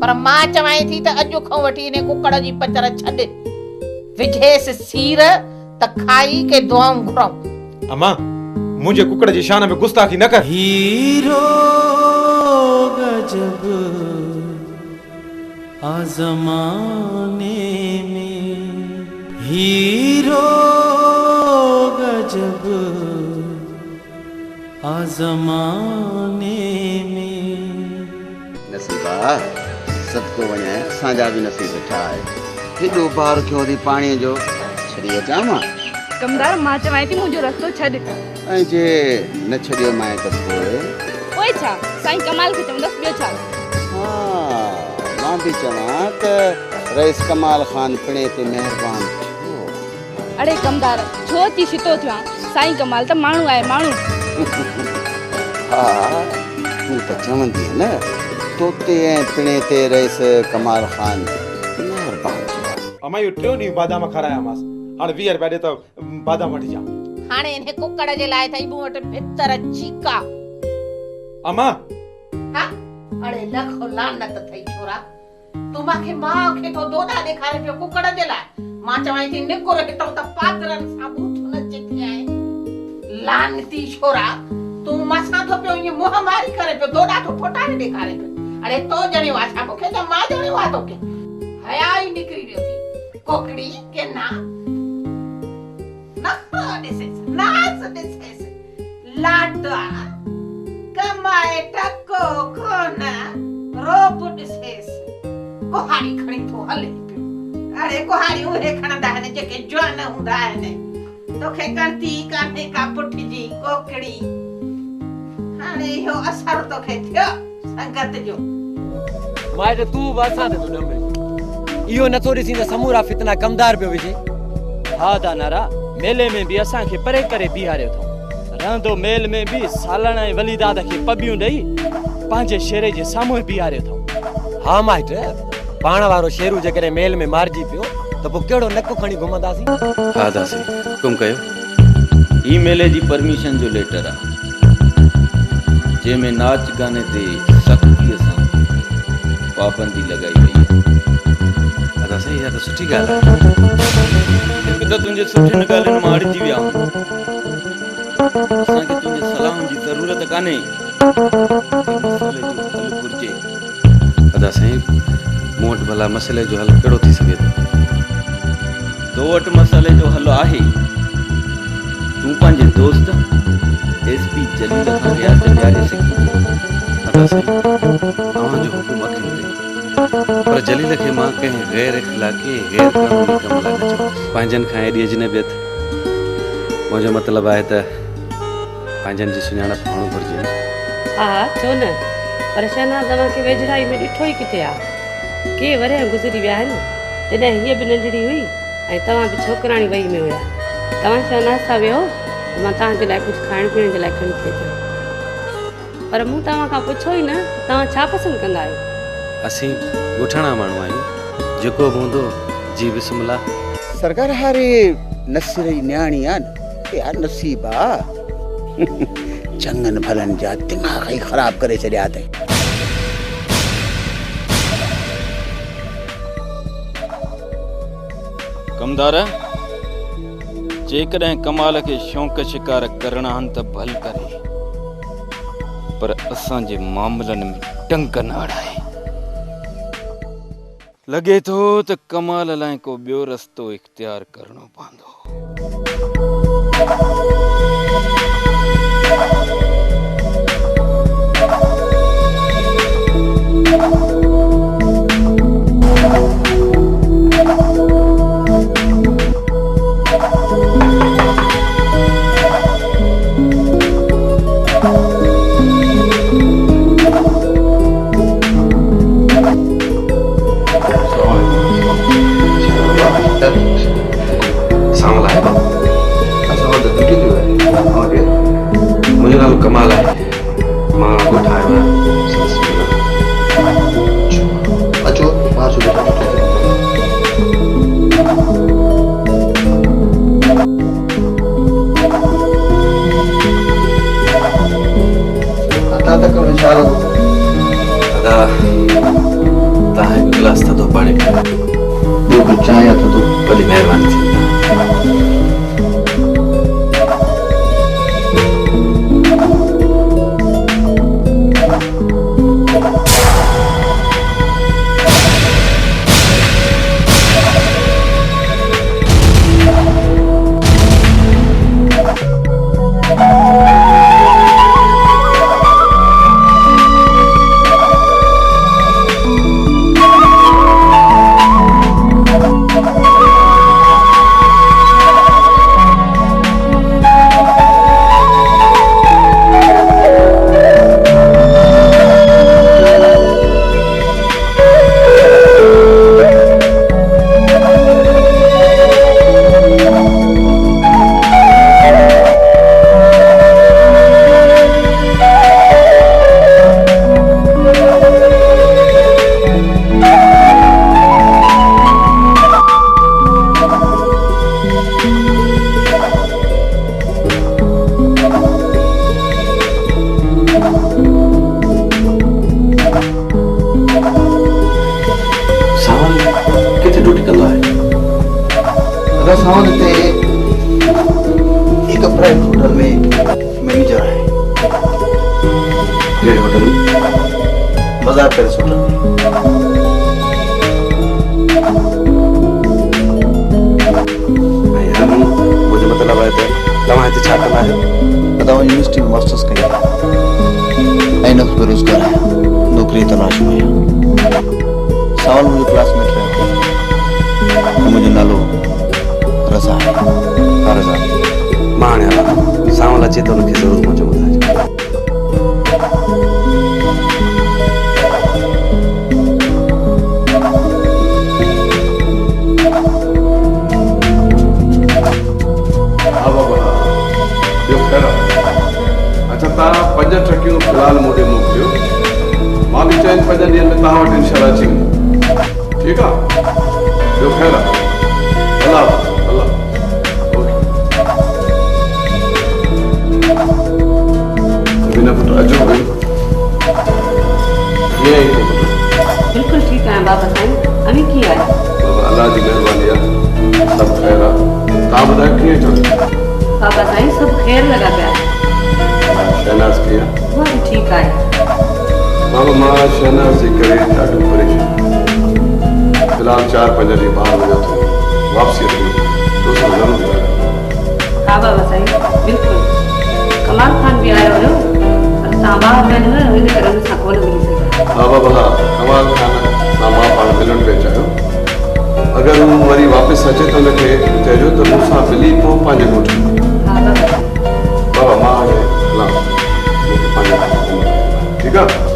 पर मां चवाई थी त अॼु खां वठी इन कुकड़ जी पचर छॾ विझेस सीर त खाई के दुआऊं घुरऊं। अम्मा मुझे कुकड़ जी शान में गुस्ताखी न कर। हीरो गजब आज़माने में, हीरो गजब आज़माने में। नसीबा सदको वञे असांजा बि नसीब सुठा आहे। हेॾो बार थियो थी पाणीअ जो, छॾी अचां मां? कमदार मां चवां थी मुंहिंजो रस्तो छॾ। ऐं जे न छॾियो मां त पोइ छा? साईं कमाल खे चवंदसि ॿियो छा? हा मां बि चवां त रईस कमाल ख़ान पिणे ते महिरबान थियो। अड़े कमदार छो थी छितो थियो? साईं कमाल त माण्हू आहे माण्हू। हा तूं त चवंदी न तोते ऐं पिणे ते रईस कमाल ख़ान महिरबान थियो। अम्मा इहो टियों ॾींहुं बादाम खारायामांसि, हाणे 20 रुपया ॾे त बादाम वठी जा। हाणे इन कुकड़ जे लाइ थई मूं वटि भितर चीका। अम्मा हा अड़े लखो लानत थई छोरा, तू मांखे मां खे तो दोडा ॾेखारे पियो कुकड़ जे लाइ। मां चवाई थी निकुर हितो त पात्रन सां बूथ न चिथे आहे। लानती छोरा तू मसां थो पियो ईअं मुंह मारी करे पियो दोडा तो फोटाने ॾेखारे पियो। अड़े तो जणियो आहे छा मूंखे त मां जणियो आहे तोखे? हया ई निकिरी वियो थी कोकड़ी के ना नखरा ॾिसेस नास ॾिसेस लाडा कमाए टको कोन रोप ॾिसेस कुहाड़ी खणी थो हले पियो। अड़े कुहाड़ी उहे खणंदा आहिनि जेके जवान हूंदा आहिनि। तोखे कंती कान्हे का पुठ जी कोकड़ी। हाणे इहो असर तोखे थियो संगत जो। माइट तूं वासा ते तू ॾमे इहो नथो ॾिसी त समूरा फितना कमदार पियो विझे। हा दानारा मेले में बि असांखे परे करे बीहारियो अथऊं। रहंदो मेल में बि सालण ऐं वलीदाद खे पबियूं ॾेई पंहिंजे शेरे जे साम्हूं बीहारियो अथऊं। हा माइट पाण वारो शेरू जेकॾहिं मेल में मारिजी पियो त पोइ कहिड़ो नक खणी घुमंदासीं? हा दासी हुकुम कयो। ई मेले जी परमिशन जो लेटर आहे जंहिंमें नाच गाने ते सख़्तीअ सां पाबंदी लॻाई वई आहे। दासी इहा त सुठी ॻाल्हि आहे। हिकु त तुंहिंजे सुठियुनि ॻाल्हियुनि मां अड़िजी विया आहियूं। असांखे तुंहिंजे सलाहनि जी ज़रूरत कान्हे। मसइले जो हल घुरिजे। अदा साईं मूं वटि भला मसइले जो हल कहिड़ो थी सघे थो? तो वटि मसइले जो हल आहे। तूं पंहिंजे दोस्त एसपी जलील खां रियाज़त ॾियारे सघीं। अदा साईं तव्हांजो हुकुम अखियुनि ते, पर जलील खे मां कंहिं गैर इख़लाक़ी गैर क़ानूनी कम लाइ न चवंदुसि। पंहिंजनि खां एॾी अजनबियत मुंहिंजो मतिलबु आहे त पंहिंजनि जी सुञाणप हुअणु घुरिजे। हा छो न, पर शहनाज़ तव्हांखे वेझड़ाई में ॾिठो ई किथे आहे। के वरिया गुज़री विया आहिनि जॾहिं हीअ बि नंढड़ी हुई ऐं तव्हां बि छोकिराणी वई में हुया। तव्हां शहनाज़ सां वियो त मां तव्हांजे लाइ कुझु खाइण पीअण जे लाइ खणी थी अचां, पर मूं तव्हां खां पुछो ई न तव्हां छा पसंदि कंदा आहियो? असीं ॻोठाणा माण्हू आहियूं, जेको बि हूंदो जी बिस्मिल्लाह। सरकार हारे नसीर जी न्याणी आहे न, यार नसीब आहे। चङनि भलनि जा दिमाग़ ई ख़राब करे छॾिया अथई। कमदार जेकॾहिं कमाल खे शौक़ शिकार करणा आहिनि त भल करे, पर असांजे मामलनि में टंग न अड़ाए। लॻे थो त कमाल लाइ को ॿियो रस्तो इख्तियार करणो पवंदो। Assalamualaikum. Assalamualaikum. तव्हांजी महिरबानी थी। एक प्राइवेट होटल में मैनेजर है। कहिड़े होटल में? बाजार पैलेस होटल में। मुझे मतलब है तव्हां हिते छा कंदा आहियो? तव्हां यूनिवर्सिटी में मास्टर्स कई ऐं न बेरोज़गार आहियां, नौकरी तलाश में आहियां। सावल मुंहिंजो क्लासमेट रहियो ऐं मुंहिंजो नालो रज़ा आहे। हा रज़ा, मां हाणे हलां। सावल अचे त हुनखे ज़रूरु मुंहिंजो ॿुधाइजो। अच्छा तव्हां 5 ट्रकियूं फ़िलहाल मूं ॾे मोकिलियो, मां बि 4-5 ॾींहंनि में तव्हां वटि इंशाल्लाह अची वेंदुमि। ठीकु आहे? ॿियो ख़ैरु आहे? अलाह अलाह। बिना पुट अचो भाई। ये ही बिल्कुल ठीक है बाबा साईं। अभी की है? बाबा अल्लाह जी मेहरबानी आहे, सब खैर आहे। तव्हां ॿुधायो कीअं चओ? बाबा साईं सब खैर लगा पिया। शहनाज कीअं? वो भी ठीक आहे। बाबा मां शहनाज जे करे ॾाढो परेशान। फ़िलहाल 4-5 ॾींहं ॿाहिरि वञा थो, वापसी अची तो सां ज़रूरु ॻाल्हायां। हाँ बाबा साईं बिल्कुल। कमाल खान भी आयो हुयो, पर तव्हां ॿाहिरि विया न हिन करे हुन सां कोन मिली सघिया। हा बाबा हा, कमाल खान सां मां पाण मिलण पिया चाहियो। अगरि हू वरी वापसि अचे त हुनखे चइजो त मूंसां मिली पोइ पंहिंजे ॻोठ में। हाँ बाबा। बाबा मां हाणे हलां, मूंखे पंहिंजे ठीकु आहे?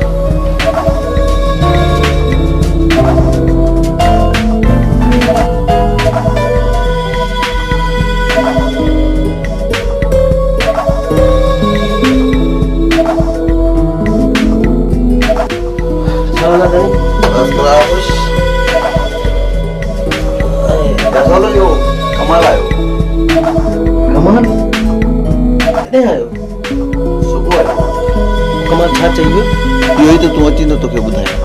कमाल आयो। कमाल कॾहिं आयो? सुबुह आयो। कमाल छा चई हुई? इहो ई त तूं अची न तोखे ॿुधायां।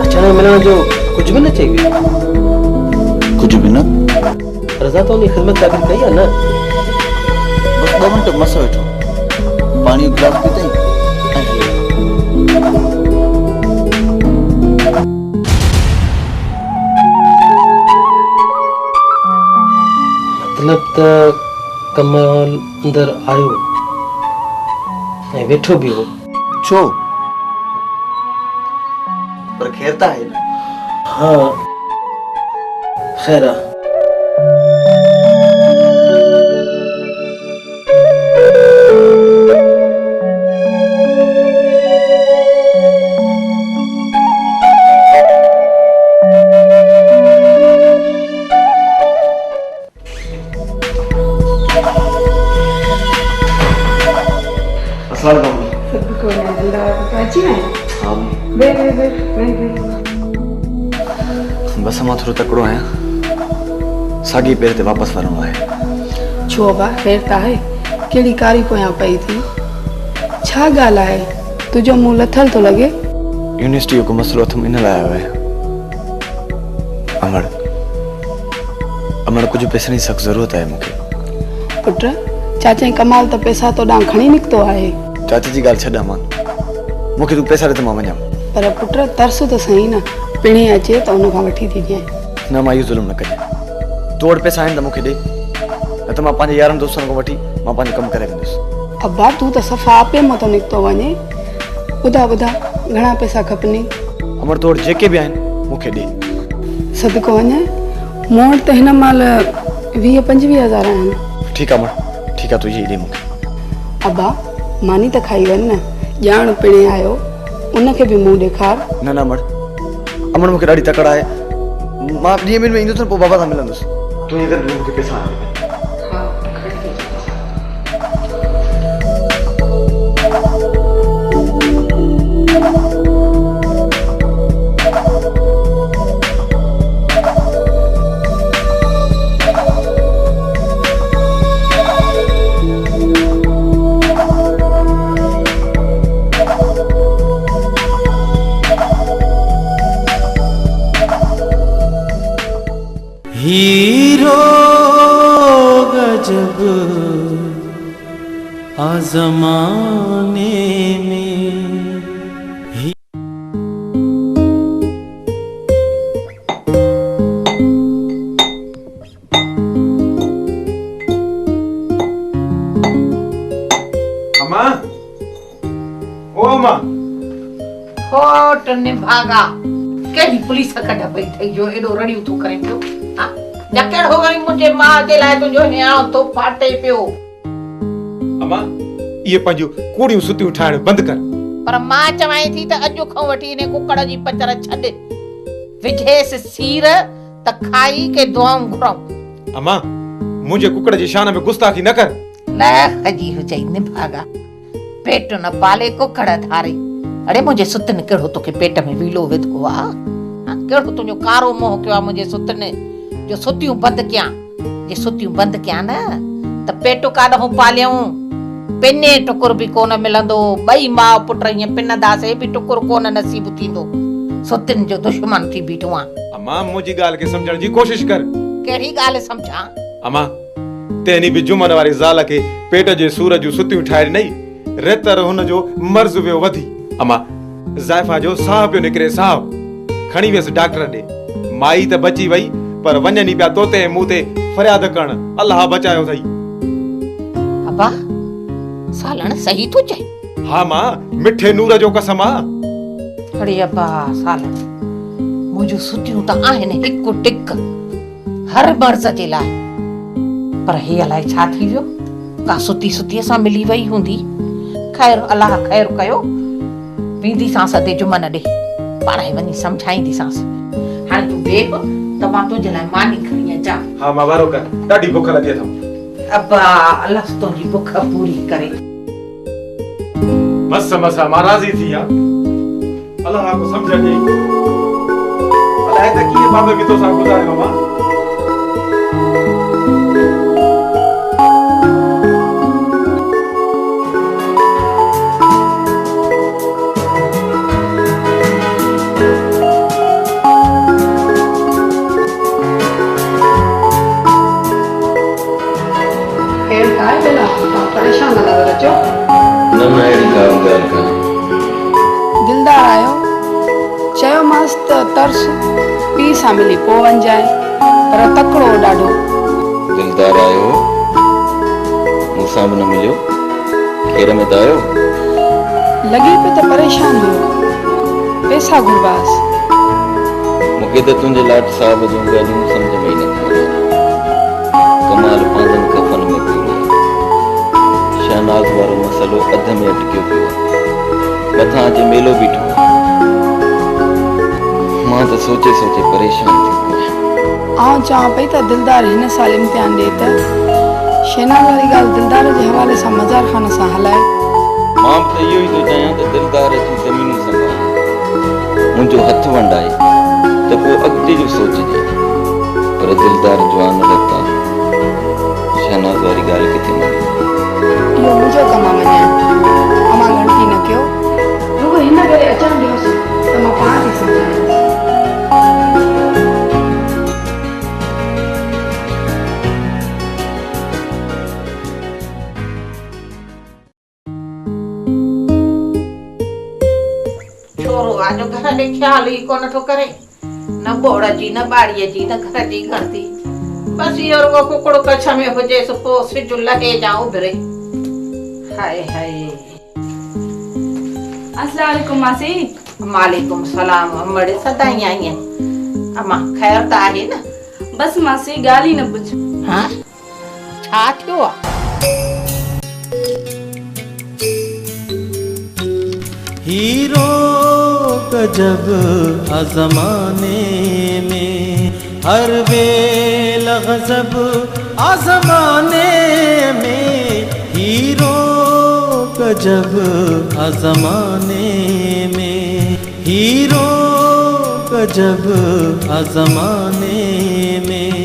अचण मिलण जो कुझु बि न चई हुई? कुझु बि न। रज़ा तो उनजी ख़िदमत दाख़िल कई आहे न? बस 2 मिंट मस वेठो, पाणी जो गिलास पीतई ऐं हली। मतलब त कमाल अंदर आयो ऐं वेठो बि हो। छो? पर खैर त आहे न? हाँ खैर आहे। बस मां थोरो तकड़ो आहियां, साॻी पेर ते वापसि वञिणो आहे। छो बा खैर त आहे? कहिड़ी कारी पोयां पई थी? छा ॻाल्हि आहे? तुंहिंजो मुंहुं लथल थो लॻे। यूनिवर्सिटी जो को मसइलो हथ में इन लाइ आयो आहे। अमर अमर कुछ पैसे की सख्त जरूरत है मुझे। पुट चाचा कमाल तो पैसा तो डां खणी निकतो आहे। चाची जी गाल छड़ा मान मुझे तू पैसा दे तो मां वञा। पर पुट तरस तो सही ना पिणे अचे तो उन खां वठी थी ॾियां। न मां इहो ज़ुल्म न कजे। तो वटि पैसा आहिनि त मूंखे ॾे न त मां पंहिंजे यारनि दोस्तनि खां वठी मां पंहिंजो कमु करे वेंदुसि। अब्बा तू तो सफ़ा आपे मां तो निकतो वञे। ॿुधा ॿुधा घणा पैसा खपनी? अमर तो वटि जेके बि आहिनि मूंखे ॾे। सदको वञे मूं वटि त हिन महिल 20-25 हज़ार आहिनि। ठीकु आहे अमर ठीकु आहे तू इहे ॾे मूंखे। अब्बा मानी त खाई वञ न ॼाण पिणे आयो उनखे बि मुंहुं ॾेखार। न न अमर अमर मूंखे ॾाढी तकड़ आहे। मां 2 ॾींहं में ईंदुसि न पोइ बाबा सां मिलंदुसि। तू ईअं कर मूंखे पैसा आणे ॾे। हीरो गजब आज़माने में। अम्मा ओ अम्मा खोट निभागा केडी पुलिस कढ पई थई जो एडो रड़ियो तू करे पियो। हां जकड़ हो गई मुझे मां जे लाए तुजो हिया तो फाटे पियो। अम्मा ये पंहिंजूं कूड़ियूं सुतियूं ठाहिण बंदि कर। पर मां चवाई थी त अॼु खां वठी ने कुकड़ जी पचर छॾ विझेस सीर त खाई के दुआऊं घुरऊं। अम्मा मुंहिंजे कुकड़ जी शान में गुस्ताखी न कर। न खजी हुजई निभागा पेट न पाले कुकड़ धारे। अरे मुझे सुतन केड़ो तोखे पेट में वीलो विधो आ? केड़ो तुजो कारो मोह कयो आ मुझे सुतन जो सुतियूं बंद कया। जे सुतियूं बंद कया न त पेटो काढो पालियूं पिने टुकुर भी कोन मिलंदो। बई मां पुट ईअं पिनदासे भी टुकुर कोन नसीब थींदो। सुतिन जो दुश्मन थी बीठो आ। अम्मा मुंहिंजी ॻाल्हि खे सम्झण जी कोशिश कर। कहिड़ी ॻाल्हि सम्झां? अम्मा तेनी बि जुमन वारी ज़ाल खे पेट जे सूर जूं सुतियूं ठाहे ॾिनई रेतर हुन जो मर्ज़ वियो वधी। अम्मा ज़ाइफा जो साह पियो निकिरे साह खणी वियसि डॉक्टर ॾे। माई त बची वई पर वञनि पिया तोते मुंह ते फरियाद करण अल्लाह बचायो अथई। अब्बा सालण सही तो चए। हा मां मिठे नूर जो कसम आ। अरे अब्बा सालण मुझो सुतियूं त आहिनि हिकु टिक हर मर्ज़ जे लाइ। पर हे अलाए छा थी वियो का सुती सुतीअ सां मिली वई हूंदी। खैर अल्लाह खैर कयो। वींदी सांस ते जुमन ॾे पाणे वञी सम्झाईंदी सांस। हाणे तूं बेब त मां तुंहिंजे लाइ मानी खणी अचां। हा मां वारो कर ॾाढी बुख लॻी अथव। अब्बा अल्लाह तुंहिंजी बुख पूरी करे। मस मां राज़ी थी आ। अल्लाह को समझ ॾे। अलाए त कीअं बाबे बि तोसां गुज़ारे मां। परेशान न लॻो रचो। न मां अहिड़ी का ॻाल्हि कान्हे। दिलदार आयो चयोमांसि त तर्स पीउ सां मिली पोइ वञजाए पर तकिड़ो ॾाढो। दिलदार आयो मूंसां बि न मिलियो खेर में त आयो। लॻे पियो त परेशान हुयो पैसा घुरवास। मूंखे त तुंहिंजे लाट साहब जूं ॻाल्हियूं सम्झ में ई नथियूं अचनि। कमाल पंहिंजनि कफन में पियो आहे। शहनाज वारो मसइलो अध में अटकियो पियो आहे। मथां अॼु मेलो बीठो आहे। मां त सोचे सोचे परेशान थी पियो आहियां। आउं चवां पई त दिलदार हिन साल इम्तिहान ॾिए त शहनाज वारी ॻाल्हि दिलदार जे हवाले सां मज़ार खान सां हलाए। मां बि त इहो ई थो चाहियां त दिलदार जी ज़मीनूं संभाले। मुंहिंजो हथ वंडाए त पोइ अॻिते जो सोचजे। पर दिलदार जवान लॻता शहनाज वारी ॻाल्हि किथे मञे। इहो मुंहिंजो कमु आहे मञाइण। अमां ग़लती न कयो रुगो हिन करे अचण ॾियोसि त मां पाण थी सम्झायांसि। कोई ख्याल ही कोन थो करे, न बोड़ जी न बाड़ीअ जी न घर जी करती। बस इहो रुगो कुकड़ो कच्छ में हुजेसि पोइ सिज लहे जा उभरे। हाय हाय। अस्सलाम वालेकुम मासी। वालेकुम सलाम। अमड़े सदाई आई है। अम्मा ख़ैर त आहे न? बस मासी ॻाल्हि ई न पुछ। हाँ छा थियो आहे? हीरो गजब आज़माने में, हर बेल गजब आज़माने में, हीरो गजब आज़माने में, हीरो गजब आज़माने में।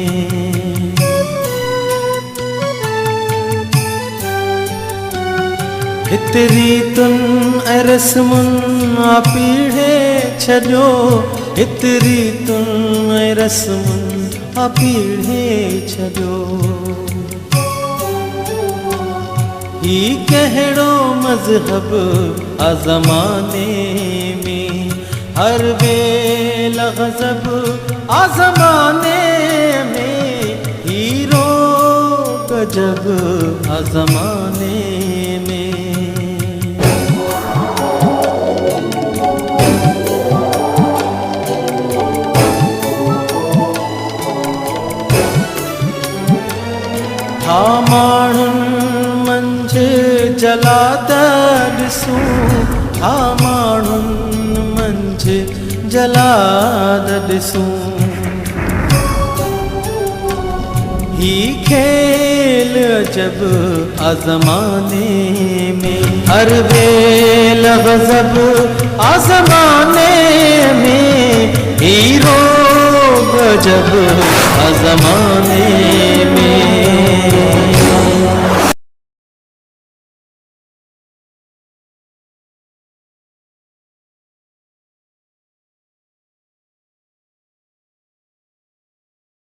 इतरी तुन रस्मुन आ पीढ़े छजो, इतरी तुन रस्मुन आ पीढ़े छजो। ही कहिड़ो मज़हब आ ज़माने में, हर बेल गज़ब आ ज़माने में, हीरो गजब आ ज़माने में। हा माण्हुनि मंझि जलाद ॾिसूं, हा माण्हुनि मंझि जलाद ॾिसूं। ही खेल अजब आज़माने में, हर बेल गज़ब आज़माने में, हीरो गजब आज़माने में।